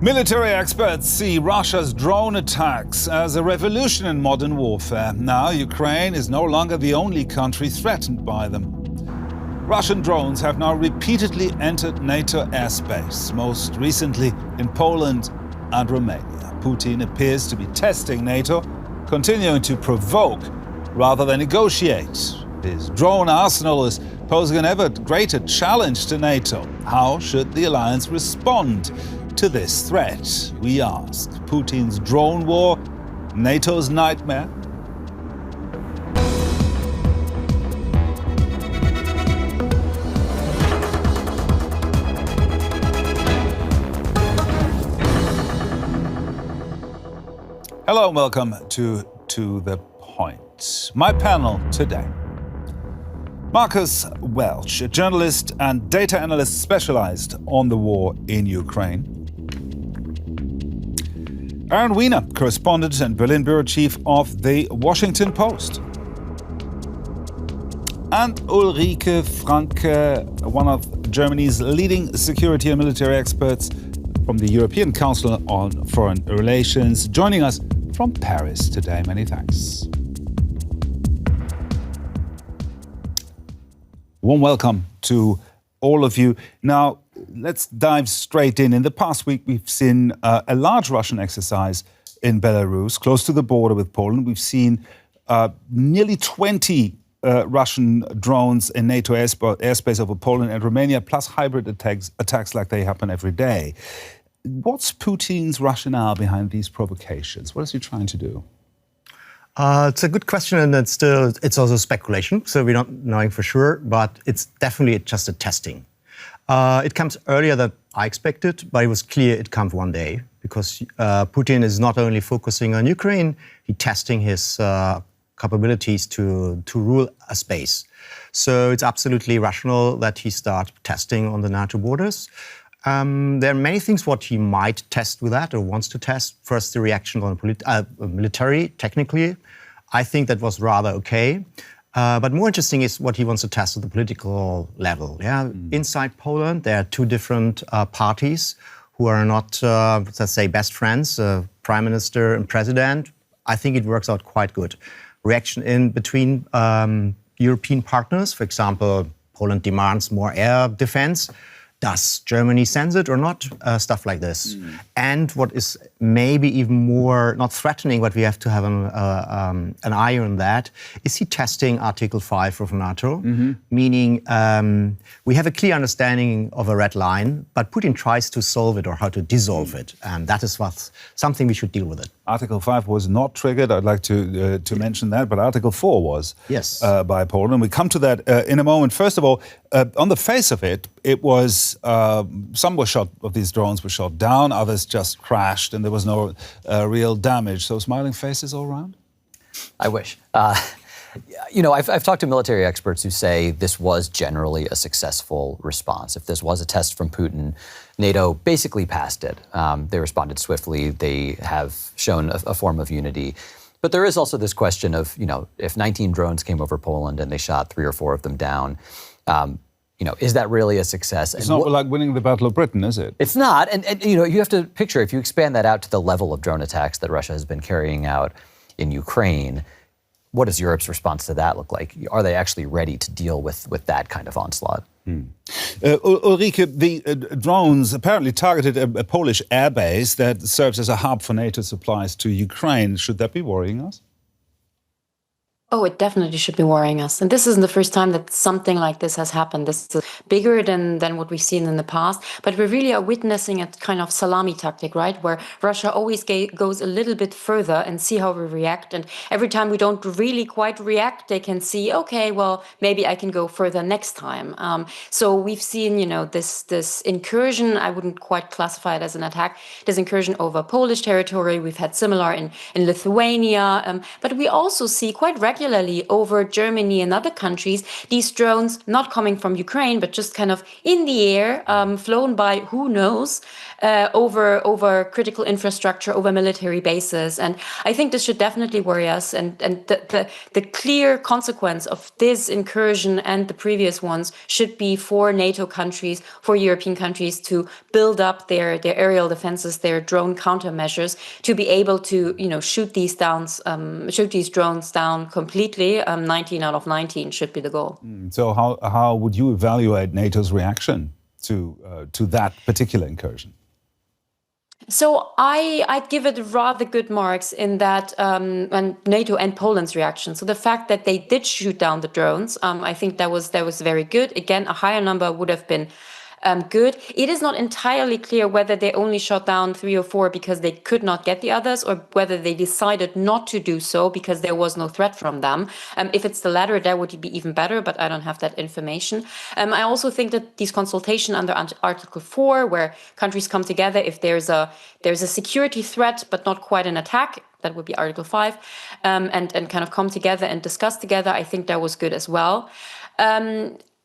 Military experts see Russia's drone attacks as a revolution in modern warfare. Now, Ukraine is no longer the only country threatened by them. Russian drones have now repeatedly entered NATO airspace, most recently in Poland and Romania. Putin appears to be testing NATO, continuing to provoke rather than negotiate. His drone arsenal is posing an ever greater challenge to NATO. How should the alliance respond to this threat, we ask? Putin's drone war, NATO's nightmare? Hello and welcome to The Point. My panel today: Marcus Welsch, a journalist and data analyst specialized on the war in Ukraine. Aaron Wiener, correspondent and Berlin bureau chief of The Washington Post. And Ulrike Franke, one of Germany's leading security and military experts from the European Council on Foreign Relations, joining us from Paris today. Many thanks. Warm welcome to all of you. Now, let's dive straight in. In the past week, we've seen a large Russian exercise in Belarus, close to the border with Poland. We've seen nearly 20 Russian drones in NATO airspace over Poland and Romania, plus hybrid attacks like they happen every day. What's Putin's rationale behind these provocations? What is he trying to do? It's a good question, and it's also speculation, so we're not knowing for sure, but it's definitely just a testing. It comes earlier than I expected, but it was clear it comes one day, because Putin is not only focusing on Ukraine, he's testing his capabilities to rule a space. So it's absolutely rational that he starts testing on the NATO borders. There are many things what he might test with that or wants to test. First, the reaction on military, technically. I think that was rather okay. But more interesting is what he wants to test at the political level. Yeah? Inside Poland, there are two different parties who are not, let's say, best friends, prime minister and president. I think it works out quite good. Reaction in between European partners, for example, Poland demands more air defense. Does Germany sense it or not? Stuff like this. And what is maybe even more, not threatening, but we have to have an eye on that, is he testing Article 5 of NATO? Meaning we have a clear understanding of a red line, but Putin tries to solve it or how to dissolve it. And that is something we should deal with it. Article 5 was not triggered. I'd like to mention that, but Article 4 was by Poland. And we come to that in a moment. First of all, on the face of it, it was, some were shot, of these drones were shot down, others just crashed, and there was no real damage. So smiling faces all around? I wish. You know, I've talked to military experts who say this was generally a successful response. If this was a test from Putin, NATO basically passed it. They responded swiftly. They have shown a form of unity. But there is also this question of, you know, if 19 drones came over Poland and they shot 3 or 4 of them down, you know, is that really a success? It's not like winning the Battle of Britain, is it? It's not. And, you know, you have to picture, if you expand that out to the level of drone attacks that Russia has been carrying out in Ukraine, what does Europe's response to that look like? Are they actually ready to deal with that kind of onslaught? Ulrike, the drones apparently targeted a Polish airbase that serves as a hub for NATO supplies to Ukraine. Should that be worrying us? Oh, it definitely should be worrying us. And this isn't the first time that something like this has happened. This is bigger than what we've seen in the past. But we really are witnessing a kind of salami tactic, right? Where Russia always goes a little bit further and see how we react. And every time we don't really quite react, they can see, okay, well, maybe I can go further next time. So we've seen, you know, this incursion. I wouldn't quite classify it as an attack. This incursion over Polish territory. We've had similar in Lithuania. But we also see quite regularly regularly over Germany and other countries, these drones not coming from Ukraine, but just kind of in the air, flown by who knows, over critical infrastructure, over military bases. And I think this should definitely worry us. And the clear consequence of this incursion and the previous ones should be for NATO countries, for European countries to build up their aerial defenses, their drone countermeasures, to be able to shoot these drones down completely. 19 out of 19 should be the goal. So how would you evaluate NATO's reaction to that particular incursion? So I'd give it rather good marks in that and NATO and Poland's reaction. So the fact that they did shoot down the drones, I think that was very good. Again, a higher number would have been good. It is not entirely clear whether they only shot down 3 or 4 because they could not get the others, or whether they decided not to do so because there was no threat from them. If it's the latter, that would be even better, but I don't have that information. I also think that these consultation under Article 4, where countries come together if there's a security threat but not quite an attack, that would be Article 5, and kind of come together and discuss together, I think that was good as well.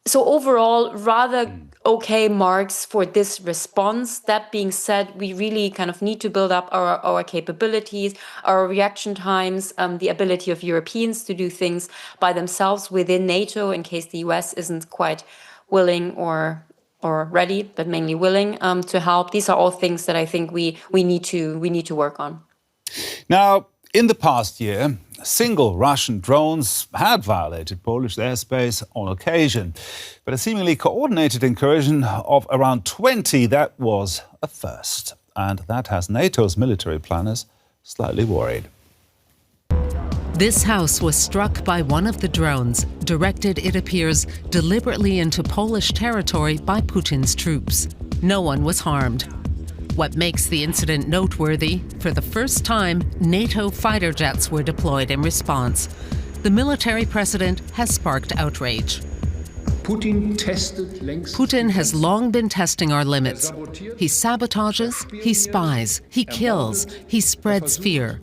So overall, rather okay marks for this response. That being said, we really kind of need to build up our capabilities, our reaction times, the ability of Europeans to do things by themselves within NATO in case the US isn't quite willing or ready, but mainly willing to help. These are all things that I think we need to work on. Now, in the past year, single Russian drones had violated Polish airspace on occasion. But a seemingly coordinated incursion of around 20, that was a first. And that has NATO's military planners slightly worried. This house was struck by one of the drones, directed, it appears, deliberately into Polish territory by Putin's troops. No one was harmed. What makes the incident noteworthy, for the first time, NATO fighter jets were deployed in response. The military precedent has sparked outrage. Putin has long been testing our limits. He sabotages, he spies, he kills, he spreads fear.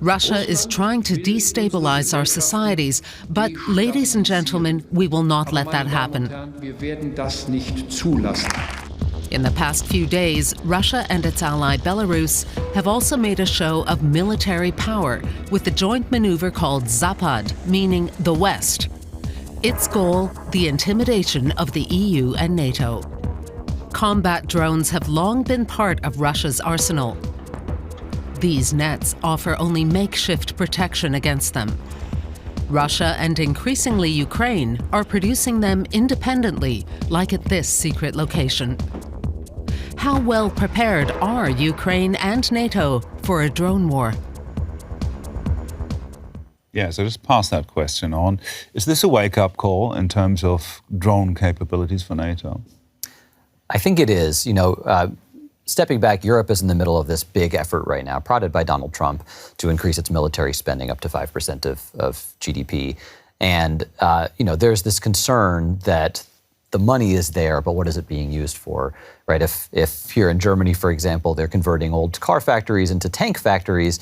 Russia is trying to destabilize our societies, but, ladies and gentlemen, we will not let that happen. In the past few days, Russia and its ally Belarus have also made a show of military power with the joint maneuver called Zapad, meaning the West. Its goal, the intimidation of the EU and NATO. Combat drones have long been part of Russia's arsenal. These nets offer only makeshift protection against them. Russia and increasingly Ukraine are producing them independently, like at this secret location. How well prepared are Ukraine and NATO for a drone war? Yeah, so just pass that question on. Is this a wake-up call in terms of drone capabilities for NATO? I think it is. Stepping back, Europe is in the middle of this big effort right now, prodded by Donald Trump, to increase its military spending up to 5% of GDP. And, there's this concern that the money is there, but what is it being used for, right? If here in Germany, for example, they're converting old car factories into tank factories,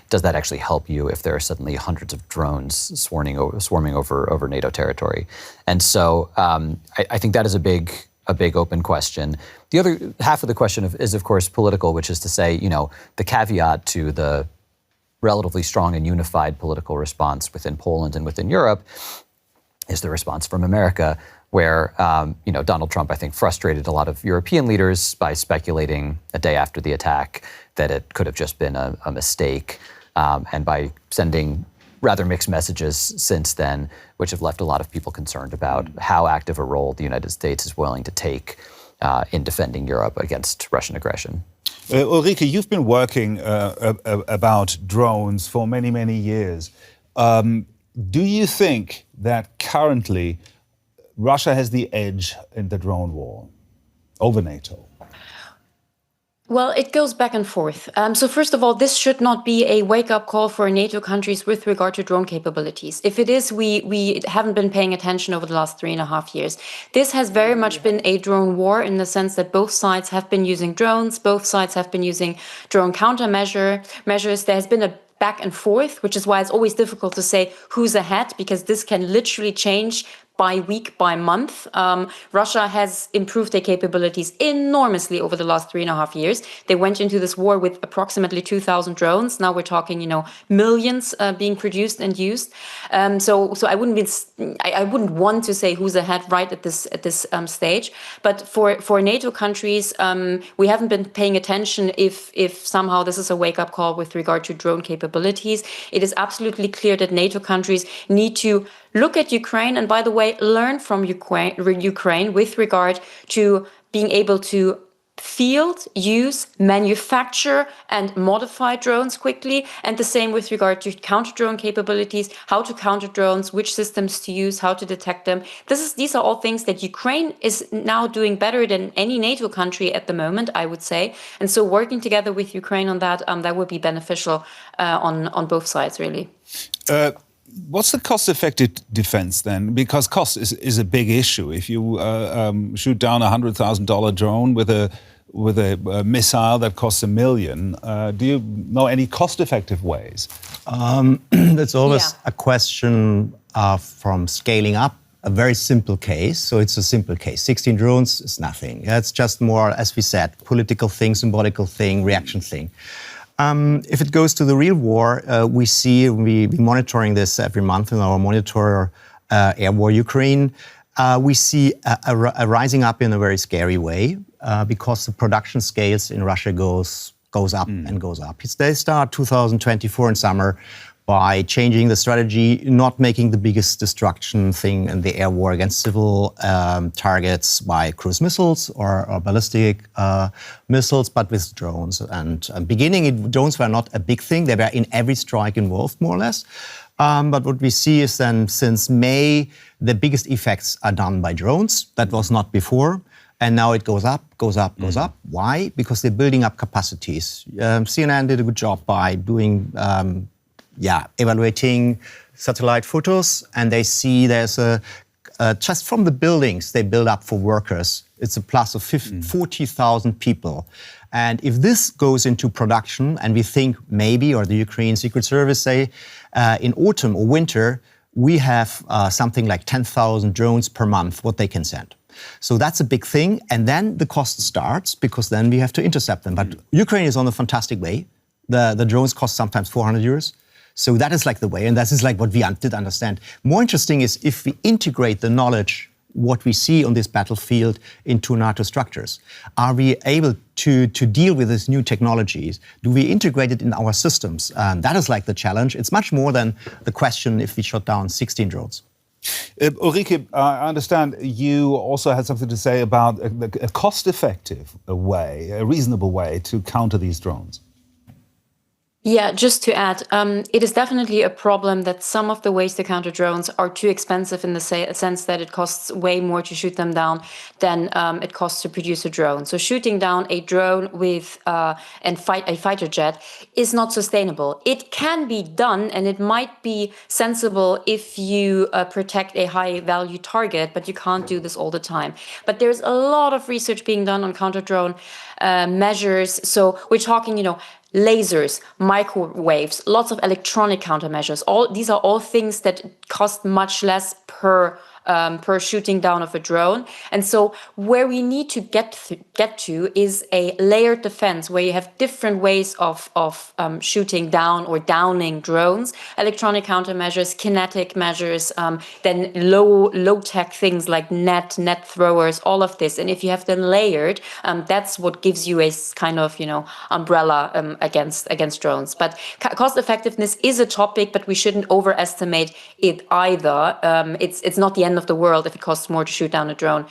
does that actually help you if there are suddenly hundreds of drones swarming over NATO territory? And so I think that is a big open question. The other half of the question is, of course, political, which is to say, the caveat to the relatively strong and unified political response within Poland and within Europe is the response from America, where Donald Trump, I think, frustrated a lot of European leaders by speculating a day after the attack that it could have just been a mistake, and by sending rather mixed messages since then, which have left a lot of people concerned about how active a role the United States is willing to take in defending Europe against Russian aggression. Ulrike, you've been working about drones for many, many years. Do you think that currently Russia has the edge in the drone war over NATO? Well, it goes back and forth. So first of all, this should not be a wake-up call for NATO countries with regard to drone capabilities. If it is, we haven't been paying attention over the last 3.5 years. This has very much been a drone war in the sense that both sides have been using drones, both sides have been using drone countermeasures. There has been a back and forth, which is why it's always difficult to say who's ahead, because this can literally change by week, by month. Russia has improved their capabilities enormously over the last 3.5 years. They went into this war with approximately 2,000 drones. Now we're talking, millions being produced and used. So I wouldn't want to say who's ahead right at this stage. But for NATO countries, we haven't been paying attention if somehow this is a wake-up call with regard to drone capabilities. It is absolutely clear that NATO countries need to look at Ukraine, and by the way, learn from Ukraine with regard to being able to field, use, manufacture, and modify drones quickly. And the same with regard to counter-drone capabilities, how to counter drones, which systems to use, how to detect them. These are all things that Ukraine is now doing better than any NATO country at the moment, I would say. And so working together with Ukraine on that, that would be beneficial on both sides, really. What's the cost-effective defense then? Because cost is a big issue. If you shoot down a $100,000 drone with a missile that costs $1 million, do you know any cost-effective ways? That's always a question from scaling up. A very simple case. So it's a simple case. 16 drones is nothing. It's just more, as we said, political thing, symbolical thing, reaction thing. If it goes to the real war, we're monitoring this every month in our monitor Air War Ukraine. We see a rising up in a very scary way because the production scales in Russia goes up and goes up. They start 2024 in summer by changing the strategy, not making the biggest destruction thing in the air war against civil targets by cruise missiles or ballistic missiles, but with drones. And beginning, drones were not a big thing. They were in every strike involved, more or less. But what we see is then, since May, the biggest effects are done by drones. That was not before. And now it goes up, goes up, goes up. Why? Because they're building up capacities. CNN did a good job by doing evaluating satellite photos, and they see there's just from the buildings they build up for workers, it's a plus of 40,000 people. And if this goes into production, and we think maybe, or the Ukraine Secret Service say, in autumn or winter, we have something like 10,000 drones per month, what they can send. So that's a big thing. And then the cost starts, because then we have to intercept them. But Ukraine is on a fantastic way. The drones cost sometimes 400 euros. So that is like the way, and that is like what we did understand. More interesting is if we integrate the knowledge, what we see on this battlefield, into NATO structures. Are we able to deal with these new technologies? Do we integrate it in our systems? That is like the challenge. It's much more than the question if we shot down 16 drones. Ulrike, I understand you also had something to say about a cost-effective way, a reasonable way to counter these drones. Yeah, just to add, it is definitely a problem that some of the ways to counter drones are too expensive in the sense that it costs way more to shoot them down than it costs to produce a drone. So shooting down a drone with a fighter jet is not sustainable. It can be done, and it might be sensible if you protect a high-value target, but you can't do this all the time. But there's a lot of research being done on counter-drone measures. So we're talking, lasers, microwaves, lots of electronic countermeasures. These are all things that cost much less per shooting down of a drone. And so where we need to get to is a layered defense, where you have different ways of shooting down or downing drones, electronic countermeasures, kinetic measures, then low-tech things like net throwers, all of this. And if you have them layered, that's what gives you a kind of, umbrella against drones. But cost effectiveness is a topic, but we shouldn't overestimate it either. It's not the end of the world if it costs more to shoot down a drone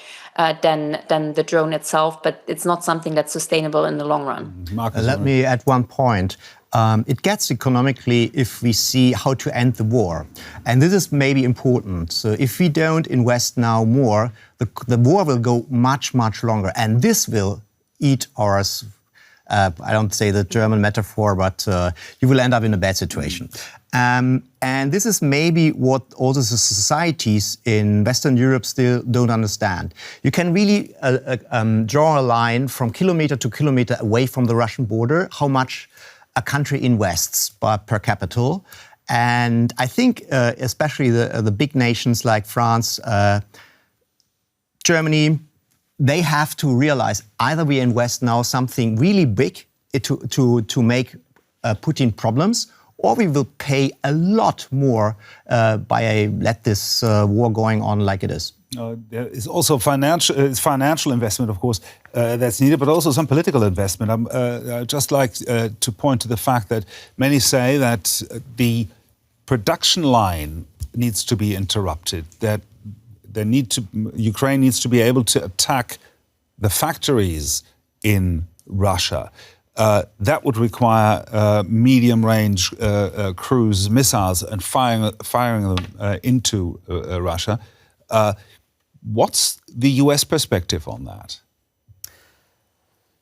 than the drone itself, but it's not something that's sustainable in the long run. Let me add one point. It gets economically if we see how to end the war. And this is maybe important. So if we don't invest now more, the war will go much, much longer. And this will eat ours. I don't say the German metaphor, but you will end up in a bad situation. And this is maybe what also the societies in Western Europe still don't understand. You can really draw a line from kilometer to kilometer away from the Russian border, how much a country invests per capita. And I think especially the big nations like France, Germany, they have to realize either we invest now something really big to make Putin problems, or we will pay a lot more let this war going on like it is. There is also financial investment, of course, that's needed, but also some political investment. I'd just like to point to the fact that many say that the production line needs to be interrupted, that Ukraine needs to be able to attack the factories in Russia. That would require medium-range cruise missiles and firing them into Russia. What's the U.S. perspective on that?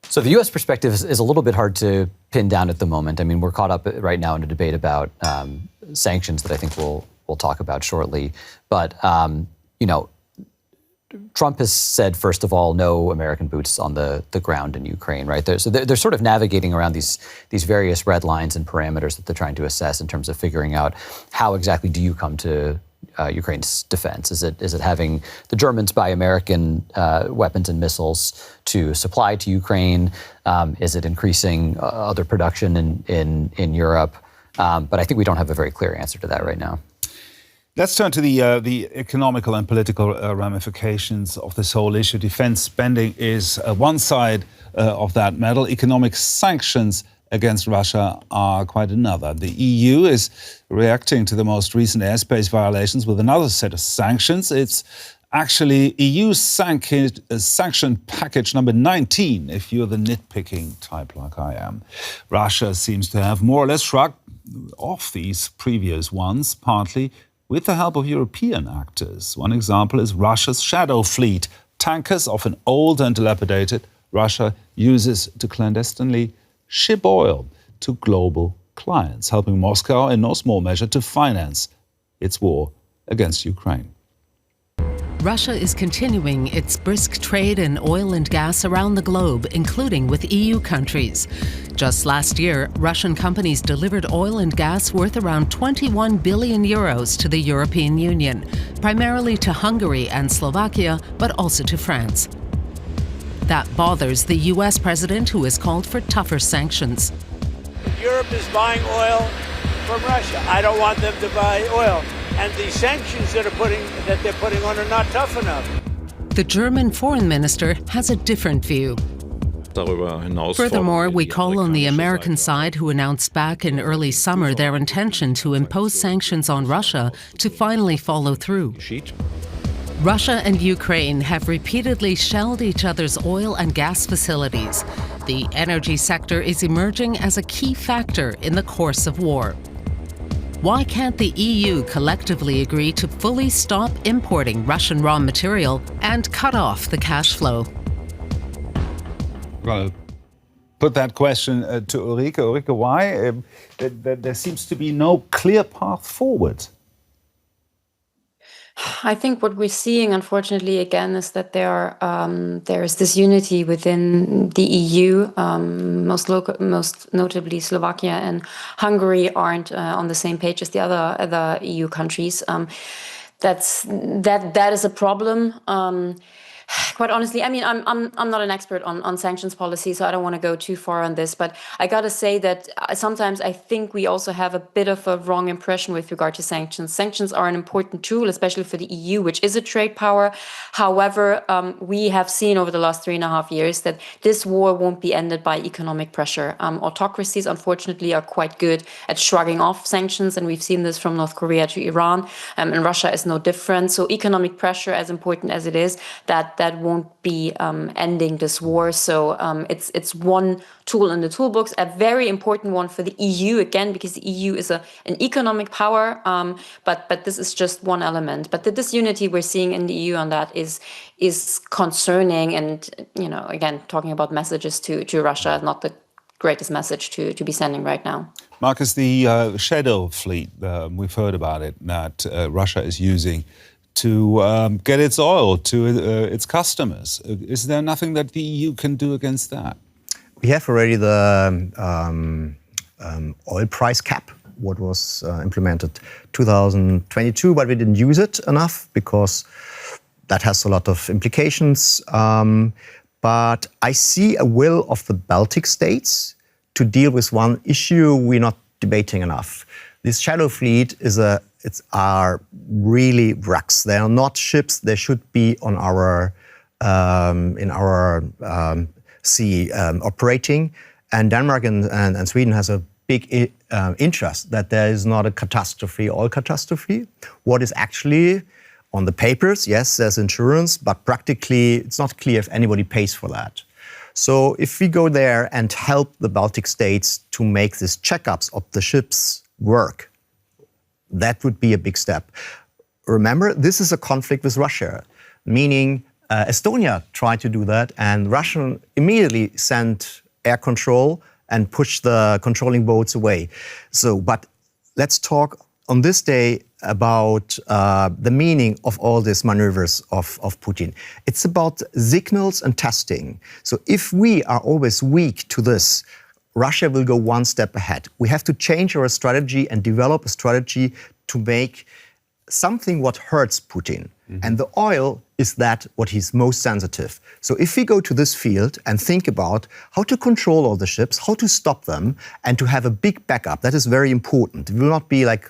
So the U.S. perspective is a little bit hard to pin down at the moment. I mean, we're caught up right now in a debate about sanctions that I think we'll talk about shortly. But Trump has said, first of all, no American boots on the ground in Ukraine, right? They're sort of navigating around these various red lines and parameters that they're trying to assess in terms of figuring out how exactly do you come to Ukraine's defense? Is it having the Germans buy American weapons and missiles to supply to Ukraine? Is it increasing other production in Europe? But I think we don't have a very clear answer to that right now. Let's turn to the economical and political ramifications of this whole issue. Defense spending is one side of that medal. Economic sanctions against Russia are quite another. The EU is reacting to the most recent airspace violations with another set of sanctions. It's actually EU sanction package number 19, if you're the nitpicking type like I am. Russia seems to have more or less shrugged off these previous ones, partly with the help of European actors. One example is Russia's shadow fleet. Tankers, often old and dilapidated, Russia uses to clandestinely ship oil to global clients, helping Moscow in no small measure to finance its war against Ukraine. Russia is continuing its brisk trade in oil and gas around the globe, including with EU countries. Just last year, Russian companies delivered oil and gas worth around 21 billion euros to the European Union, primarily to Hungary and Slovakia, but also to France. That bothers the US president, who has called for tougher sanctions. Europe is buying oil from Russia. I don't want them to buy oil. And the sanctions that they're putting on are not tough enough. The German foreign minister has a different view. Furthermore, we call on the American side, who announced back in early summer their intention to impose sanctions on Russia, to finally follow through. Russia and Ukraine have repeatedly shelled each other's oil and gas facilities. The energy sector is emerging as a key factor in the course of war. Why can't the EU collectively agree to fully stop importing Russian raw material and cut off the cash flow? Well, put that question to Ulrike. Ulrike, why? There seems to be no clear path forward. I think what we're seeing, unfortunately, again, is that there is this unity within the EU. Most notably, Slovakia and Hungary aren't on the same page as the other EU countries. That is a problem. Quite honestly, I mean, I'm not an expert on sanctions policy, so I don't want to go too far on this. But I got to say that sometimes I think we also have a bit of a wrong impression with regard to sanctions. Sanctions are an important tool, especially for the EU, which is a trade power. However, we have seen over the last 3.5 years that this war won't be ended by economic pressure. Autocracies, unfortunately, are quite good at shrugging off sanctions, and we've seen this from North Korea to Iran, and Russia is no different. So economic pressure, as important as it is, that won't be ending this war. So it's one tool in the toolbox, a very important one for the EU, again, because the EU is an economic power, but this is just one element. But the disunity we're seeing in the EU on that is concerning, and, you know, again, talking about messages to Russia, not the greatest message to be sending right now. Marcus, the shadow fleet, we've heard about it, that Russia is using to get its oil to its customers. Is there nothing that the EU can do against that? We have already the oil price cap, what was implemented 2022, but we didn't use it enough because that has a lot of implications. But I see a will of the Baltic states to deal with one issue we're not debating enough. This shadow fleet are really wrecks. They are not ships. They should be on our in our sea operating. And Denmark and Sweden has a big interest that there is not a catastrophe, oil catastrophe. What is actually on the papers, yes, there's insurance, but practically it's not clear if anybody pays for that. So if we go there and help the Baltic states to make these checkups of the ships work, that would be a big step. Remember, this is a conflict with Russia, meaning Estonia tried to do that and Russia immediately sent air control and pushed the controlling boats away. So, but let's talk on this day about the meaning of all these maneuvers of Putin. It's about signals and testing. So if we are always weak to this, Russia will go one step ahead. We have to change our strategy and develop a strategy to make something what hurts Putin. Mm-hmm. And the oil is that what he's most sensitive. So if we go to this field and think about how to control all the ships, how to stop them, and to have a big backup, that is very important. It will not be like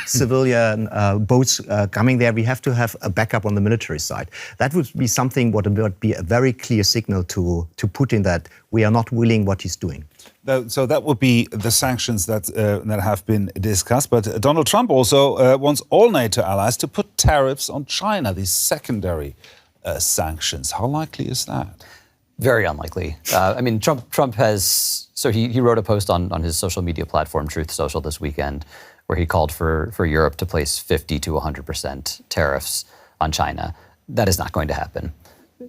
civilian boats coming there. We have to have a backup on the military side. That would be something what would be a very clear signal to Putin that we are not willing what he's doing. So that would be the sanctions that have been discussed. But Donald Trump also wants all NATO allies to put tariffs on China, these secondary sanctions. How likely is that? Very unlikely. I mean, Trump has... So he wrote a post on his social media platform, Truth Social, this weekend, where he called for Europe to place 50 to 100% tariffs on China. That is not going to happen.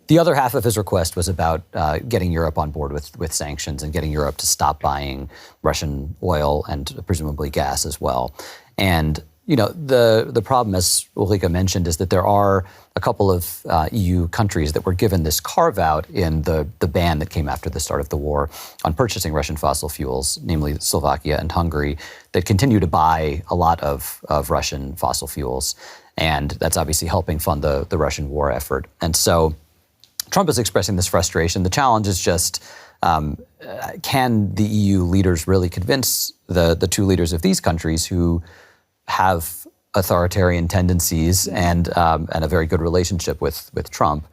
The other half of his request was about getting Europe on board with sanctions and getting Europe to stop buying Russian oil and presumably gas as well. And you know, the problem, as Ulrike mentioned, is that there are a couple of EU countries that were given this carve-out in the ban that came after the start of the war on purchasing Russian fossil fuels, namely Slovakia and Hungary, that continue to buy a lot of Russian fossil fuels. And that's obviously helping fund the Russian war effort. And so Trump is expressing this frustration. The challenge is just, can the EU leaders really convince the two leaders of these countries who have authoritarian tendencies and a very good relationship with Trump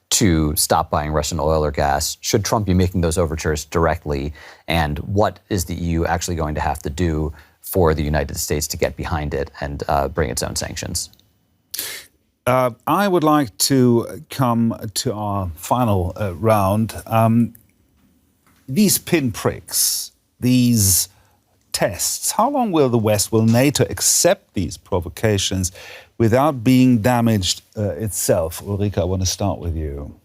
to stop buying Russian oil or gas? Should Trump be making those overtures directly? And what is the EU actually going to have to do for the United States to get behind it and bring its own sanctions? I would like to come to our final round. These pinpricks, these tests, how long will NATO accept these provocations without being damaged itself? Ulrike, I want to start with you.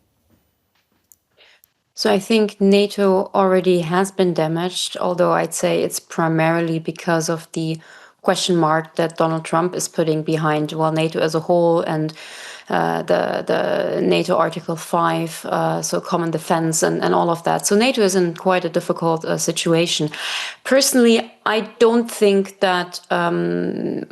So I think NATO already has been damaged, although I'd say it's primarily because of the question mark that Donald Trump is putting behind, well, NATO as a whole and the NATO Article 5, so common defense and all of that. So NATO is in quite a difficult situation. Personally, I don't think that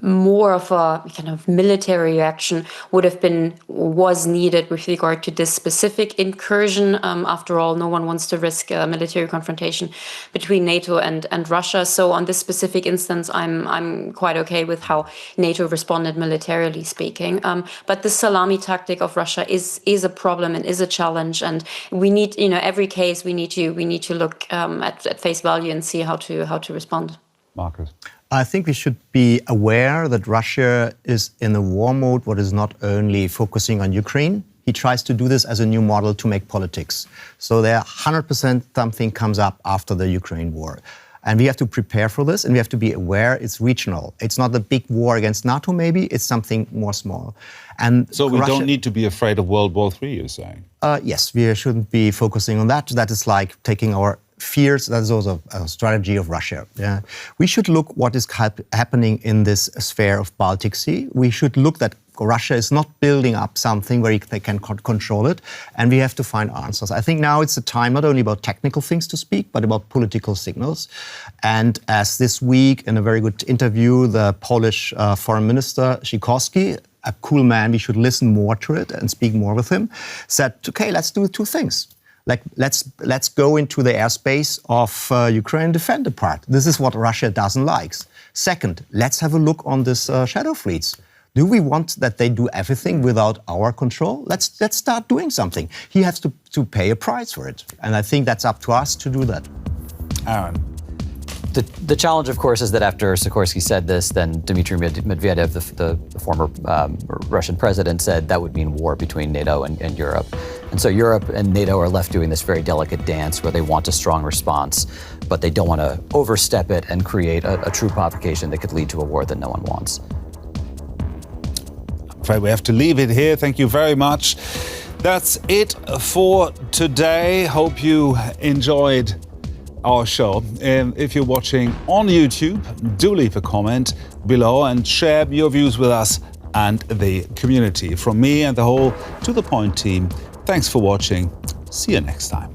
more of a kind of military reaction was needed with regard to this specific incursion. After all, no one wants to risk a military confrontation between NATO and Russia. So on this specific instance, I'm quite okay with how NATO responded militarily speaking. But the salami tactic of Russia is a problem and is a challenge, and we need, every case we need to look at face value and see how to respond. Marcus? I think we should be aware that Russia is in a war mode, what is not only focusing on Ukraine. He tries to do this as a new model to make politics. So there 100% something comes up after the Ukraine war. And we have to prepare for this, and we have to be aware it's regional. It's not a big war against NATO, maybe. It's something more small. And so we don't need to be afraid of World War III, you're saying? Yes, we shouldn't be focusing on that. That is like taking our fears, that's also a strategy of Russia. Yeah. We should look what is happening in this sphere of Baltic Sea. We should look that Russia is not building up something where they can control it, and we have to find answers. I think now it's a time not only about technical things to speak, but about political signals. And as this week, in a very good interview, the Polish Foreign Minister, Sikorski, a cool man, we should listen more to it and speak more with him, said, okay, let's do two things. Like, let's go into the airspace of Ukraine, defend the part. This is what Russia doesn't like. Second, let's have a look on this shadow fleets. Do we want that they do everything without our control? Let's start doing something. He has to pay a price for it. And I think that's up to us to do that. Aaron. The challenge, of course, is that after Sikorski said this, then Dmitry Medvedev, the former Russian president, said that would mean war between NATO and Europe. And so Europe and NATO are left doing this very delicate dance where they want a strong response, but they don't want to overstep it and create a true provocation that could lead to a war that no one wants. I'm afraid we have to leave it here. Thank you very much. That's it for today. Hope you enjoyed our show. If you're watching on YouTube, do leave a comment below and share your views with us and the community. From me and the whole To The Point team, thanks for watching. See you next time.